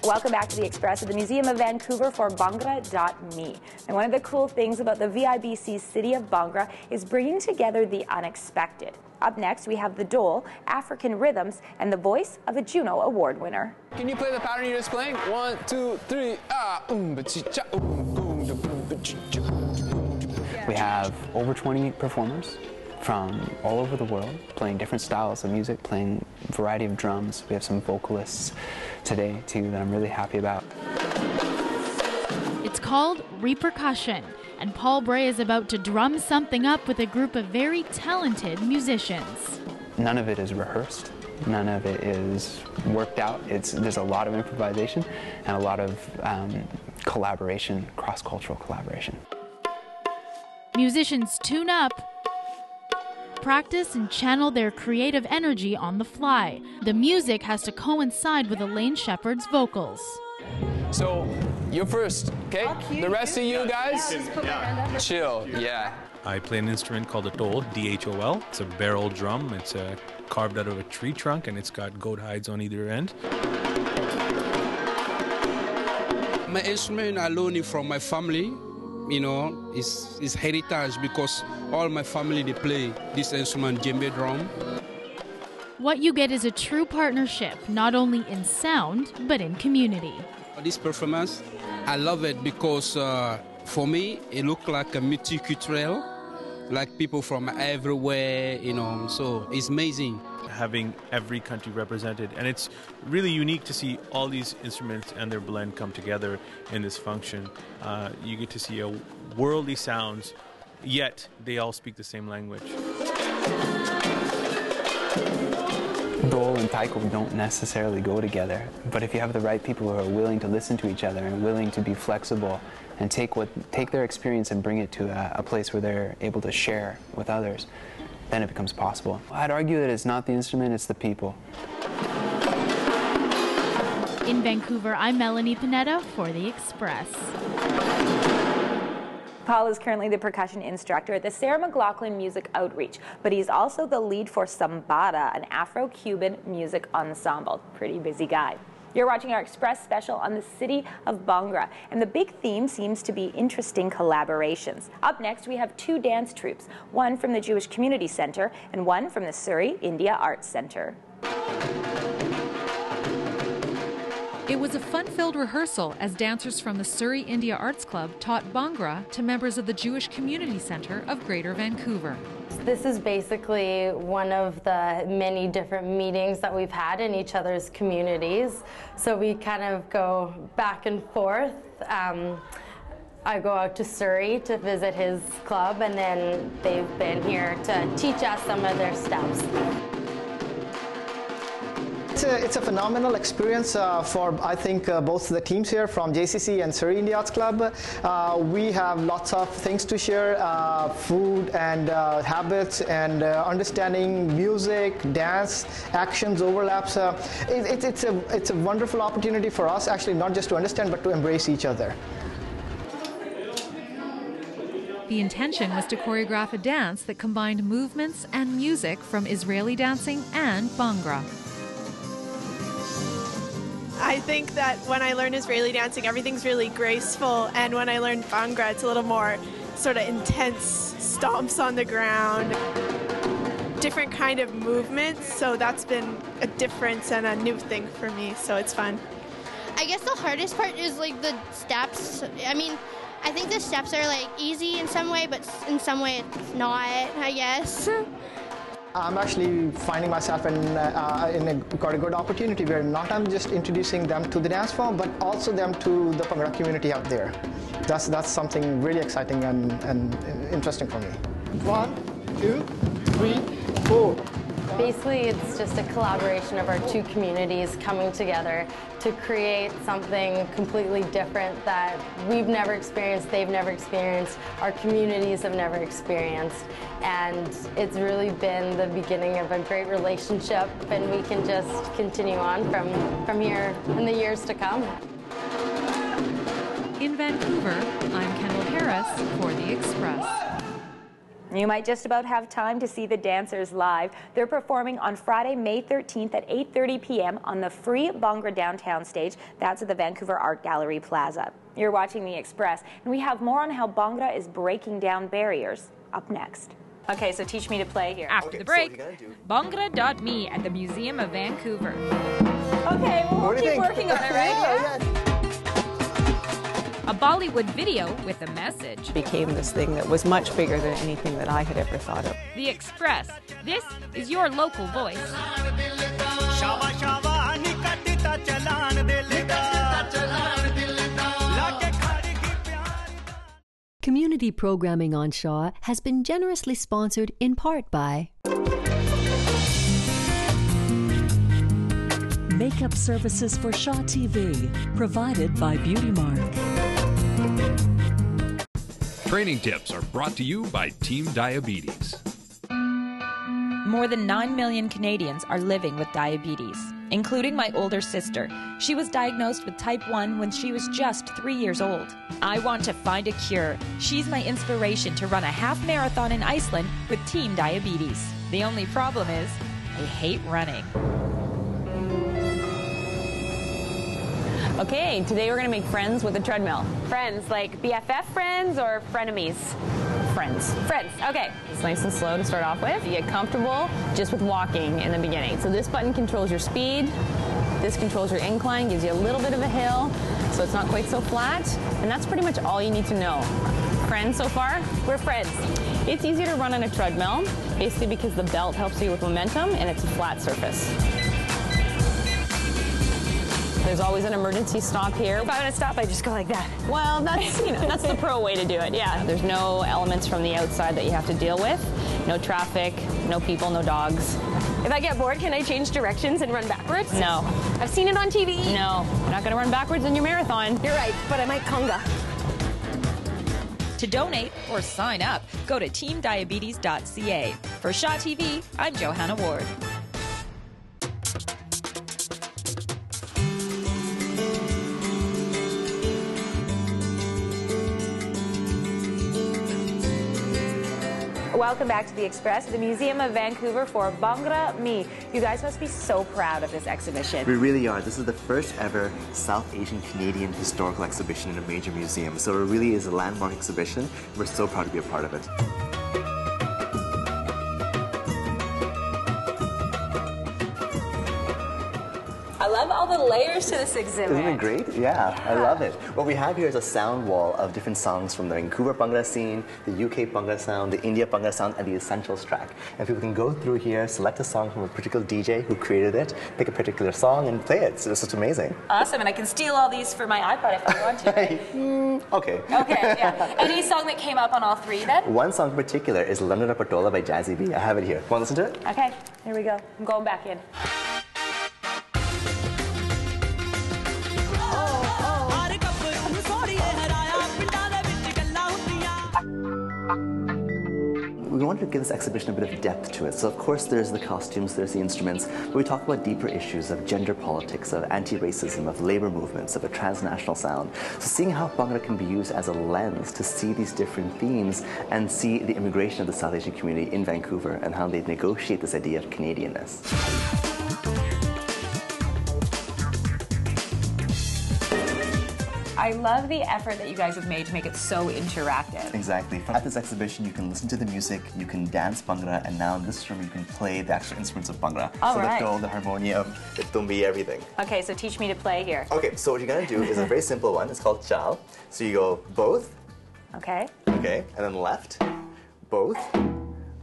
Welcome back to The Express at the Museum of Vancouver for Bhangra.me. And one of the cool things about the VIBC City of Bhangra is bringing together the unexpected. Up next, we have the dole, African rhythms, and the voice of a Juno Award winner. Can you play the pattern you're just playing? 1, 2, 3, We have over 20 performers from all over the world, playing different styles of music, playing a variety of drums. We have some vocalists today, too, that I'm really happy about. It's called rePercussion, and Paul Bray is about to drum something up with a group of very talented musicians. None of it is rehearsed. None of it is worked out. There's a lot of improvisation and a lot of collaboration, cross-cultural collaboration. Musicians tune up, practice and channel their creative energy on the fly. The music has to coincide with Elaine Shepherd's vocals. So, you're first, okay? The rest of you guys, chill, yeah. I play an instrument called a dole, D-H-O-L. It's a barrel drum. It's carved out of a tree trunk, and it's got goat hides on either end. My instrument I learned it from my family. You know, it's heritage because all my family, they play this instrument, djembe drum. What you get is a true partnership, not only in sound, but in community. This performance, I love it because for me, it looks like a multicultural, like people from everywhere, you know, so it's amazing. Having every country represented, and it's really unique to see all these instruments and their blend come together in this function. You get to see a worldly sounds, yet they all speak the same language. Dole and taiko don't necessarily go together, but if you have the right people who are willing to listen to each other and willing to be flexible and take their experience and bring it to a place where they're able to share with others, then it becomes possible. I'd argue that it's not the instrument, it's the people. In Vancouver, I'm Melanie Pineda for The Express. Paul is currently the percussion instructor at the Sarah McLachlan Music Outreach, but he's also the lead for Sambada, an Afro-Cuban music ensemble. Pretty busy guy. You're watching our Express special on the city of Bhangra, and the big theme seems to be interesting collaborations. Up next, we have two dance troupes, one from the Jewish Community Center and one from the Surrey India Arts Center. It was a fun-filled rehearsal as dancers from the Surrey India Arts Club taught Bhangra to members of the Jewish Community Center of Greater Vancouver. This is basically one of the many different meetings that we've had in each other's communities. So we kind of go back and forth. I go out to Surrey to visit his club, and then they've been here to teach us some of their steps. It's a phenomenal experience for, I think, both the teams here from JCC and Surrey India Arts Club. We have lots of things to share, food and habits and understanding music, dance, actions, overlaps. It's a wonderful opportunity for us, actually, not just to understand, but to embrace each other. The intention was to choreograph a dance that combined movements and music from Israeli dancing and Bhangra. I think that when I learn Israeli dancing, everything's really graceful, and when I learn Bhangra, it's a little more sort of intense stomps on the ground, different kind of movements, so that's been a difference and a new thing for me, so it's fun. I guess the hardest part is like the steps. I mean, I think the steps are like easy in some way, but in some way it's not, I guess. I'm actually finding myself got a good opportunity where not I'm just introducing them to the dance form, but also them to the Bhangra community out there. That's something really exciting and interesting for me. 1, 2, 3, 4. Basically, it's just a collaboration of our two communities coming together to create something completely different that we've never experienced, they've never experienced, our communities have never experienced. And it's really been the beginning of a great relationship, and we can just continue on from here in the years to come. In Vancouver, I'm Kendall for The Express. You might just about have time to see the dancers live. They're performing on Friday, May 13th at 8:30 p.m. on the free Bhangra downtown stage. That's at the Vancouver Art Gallery Plaza. You're watching The Express, and we have more on how Bhangra is breaking down barriers up next. Okay, so teach me to play here. After the break, Bhangra.me at the Museum of Vancouver. Okay, well, we'll keep working on it, right? Yeah. A Bollywood video with a message. Became this thing that was much bigger than anything that I had ever thought of. The Express. This is your local voice. Community programming on Shaw has been generously sponsored in part by Makeup services for Shaw TV, provided by Beauty Mark. Training tips are brought to you by Team Diabetes. More than 9 million Canadians are living with diabetes, including my older sister. She was diagnosed with type 1 when she was just 3 years old. I want to find a cure. She's my inspiration to run a half marathon in Iceland with Team Diabetes. The only problem is, I hate running. Okay, today we're gonna make friends with a treadmill. Friends, like BFF friends or frenemies? Friends. Friends, okay. It's nice and slow to start off with. You get comfortable just with walking in the beginning. So this button controls your speed. This controls your incline, gives you a little bit of a hill, so it's not quite so flat. And that's pretty much all you need to know. Friends so far? We're friends. It's easier to run on a treadmill, basically because the belt helps you with momentum and it's a flat surface. There's always an emergency stop here. If I want to stop, I just go like that. Well, that's, that's the pro way to do it, yeah. There's no elements from the outside that you have to deal with. No traffic, no people, no dogs. If I get bored, can I change directions and run backwards? No. I've seen it on TV. No, you're not going to run backwards in your marathon. You're right, but I might conga. To donate or sign up, go to teamdiabetes.ca. For Shaw TV, I'm Johanna Ward. Welcome back to The Express, the Museum of Vancouver for Bhangra Me. You guys must be so proud of this exhibition. We really are. This is the first ever South Asian Canadian historical exhibition in a major museum. So it really is a landmark exhibition. We're so proud to be a part of it. I love all the layers to this exhibit. Isn't it great? Yeah, I love it. What we have here is a sound wall of different songs from the Vancouver Bhangra scene, the UK Bhangra sound, the India Bhangra sound, and the Essentials track. And people can go through here, select a song from a particular DJ who created it, pick a particular song, and play it. So it's just amazing. Awesome, and I can steal all these for my iPod if I want to, right? Okay. Okay, yeah. Any song that came up on all three then? One song in particular is London Patola by Jazzy B. I have it here. Want to listen to it? Okay, here we go. I'm going back in. We wanted to give this exhibition a bit of depth to it. So of course there's the costumes, there's the instruments, but we talk about deeper issues of gender politics, of anti-racism, of labor movements, of a transnational sound. So seeing how Bhangra can be used as a lens to see these different themes and see the immigration of the South Asian community in Vancouver and how they negotiate this idea of Canadianness. I love the effort that you guys have made to make it so interactive. Exactly. At this exhibition, you can listen to the music, you can dance Bhangra, and now in this room, you can play the actual instruments of Bhangra. All so right. the dole, the harmonium, the tumbi, everything. Okay, so teach me to play here. Okay, so what you're gonna do is a very simple one. It's called chal. So you go both. Okay. Okay, and then left, both,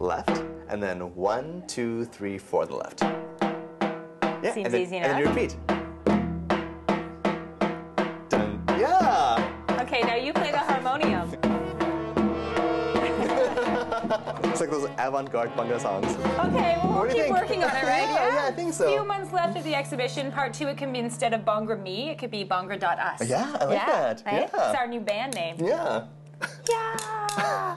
left, and then 1, 2, 3, 4 to the left. Yeah, Seems and then, easy enough. And then you repeat. Yeah! Okay, now you play the harmonium. It's like those avant-garde Bhangra songs. Okay, well, we'll keep working on it, right? Yeah, I think so. A few months left of the exhibition. Part 2, it can be instead of Bhangra Me, it could be Bhangra.us. Yeah, I like that. Right? Yeah. It's our new band name. Yeah. Yeah!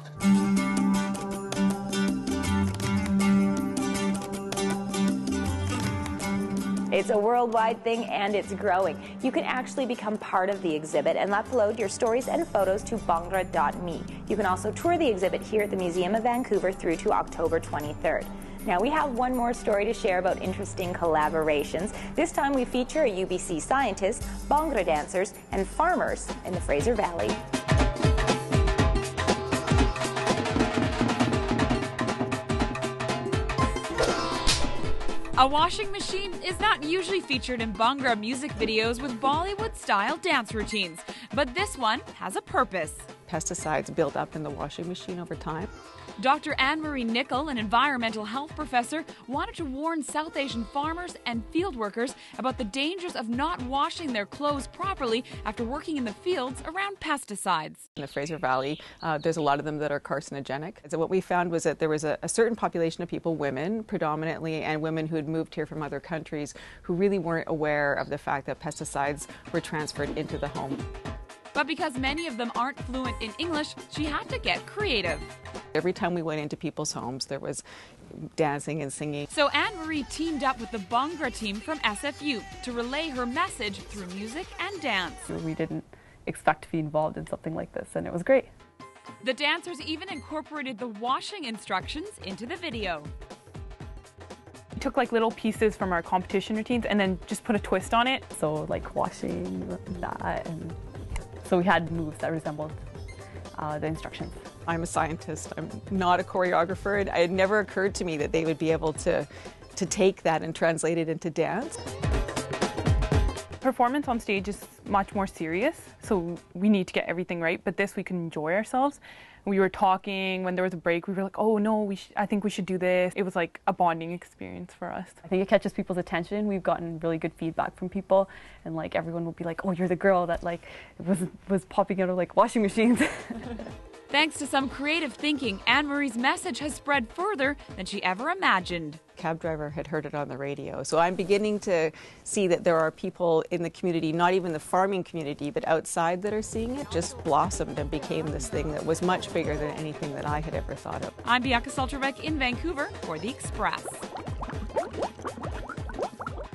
It's a worldwide thing and it's growing. You can actually become part of the exhibit and upload your stories and photos to Bhangra.me. You can also tour the exhibit here at the Museum of Vancouver through to October 23rd. Now we have one more story to share about interesting collaborations. This time we feature a UBC scientist, Bhangra dancers, and farmers in the Fraser Valley. A washing machine is not usually featured in Bhangra music videos with Bollywood-style dance routines, but this one has a purpose. Pesticides build up in the washing machine over time. Dr. Anne-Marie Nicol, an environmental health professor, wanted to warn South Asian farmers and field workers about the dangers of not washing their clothes properly after working in the fields around pesticides. In the Fraser Valley, there's a lot of them that are carcinogenic. So what we found was that there was a certain population of people, women predominantly, and women who had moved here from other countries who really weren't aware of the fact that pesticides were transferred into the home. But because many of them aren't fluent in English, she had to get creative. Every time we went into people's homes, there was dancing and singing. So Anne-Marie teamed up with the Bhangra team from SFU to relay her message through music and dance. We didn't expect to be involved in something like this, and it was great. The dancers even incorporated the washing instructions into the video. We took like little pieces from our competition routines and then just put a twist on it. So like washing that, and so we had moves that resembled the instructions. I'm a scientist, I'm not a choreographer, and it had never occurred to me that they would be able to take that and translate it into dance. Performance on stage is much more serious, so we need to get everything right, but this we can enjoy ourselves. We were talking, when there was a break, we were like, oh no, I think we should do this. It was like a bonding experience for us. I think it catches people's attention. We've gotten really good feedback from people, and like everyone will be like, oh, you're the girl that like was popping out of like washing machines. Thanks to some creative thinking, Anne-Marie's message has spread further than she ever imagined. Cab driver had heard it on the radio. So I'm beginning to see that there are people in the community, not even the farming community, but outside that are seeing it. Just blossomed and became this thing that was much bigger than anything that I had ever thought of. I'm Bianca Solterbeck in Vancouver for The Express.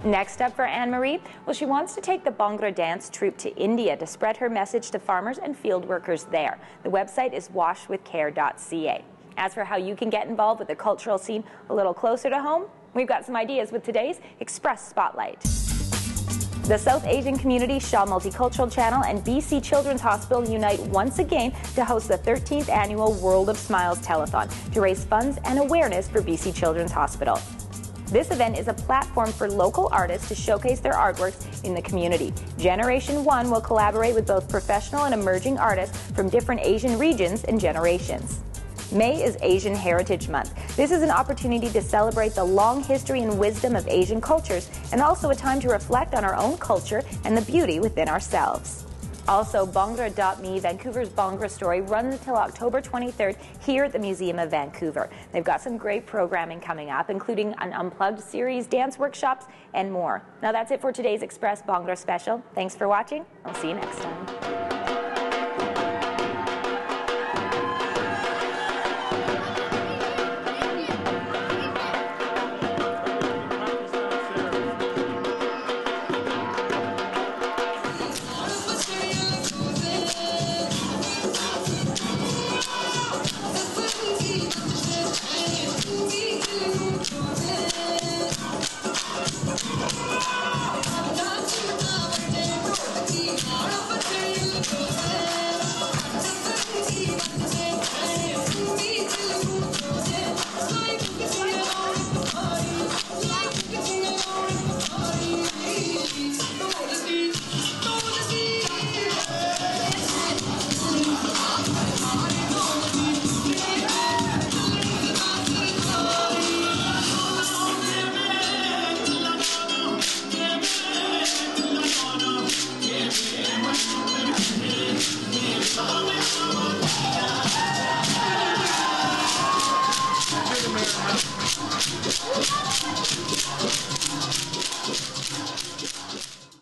Next up for Anne-Marie, well, she wants to take the Bhangra dance troupe to India to spread her message to farmers and field workers there. The website is washwithcare.ca. As for how you can get involved with the cultural scene a little closer to home, we've got some ideas with today's Express Spotlight. The South Asian Community Shaw Multicultural Channel and BC Children's Hospital unite once again to host the 13th annual World of Smiles Telethon to raise funds and awareness for BC Children's Hospital. This event is a platform for local artists to showcase their artworks in the community. Generation 1 will collaborate with both professional and emerging artists from different Asian regions and generations. May is Asian Heritage Month. This is an opportunity to celebrate the long history and wisdom of Asian cultures, and also a time to reflect on our own culture and the beauty within ourselves. Also, Bhangra.me, Vancouver's Bhangra story, runs until October 23rd here at the Museum of Vancouver. They've got some great programming coming up, including an Unplugged series, dance workshops, and more. Now that's it for today's Express Bhangra special. Thanks for watching. I'll see you next time.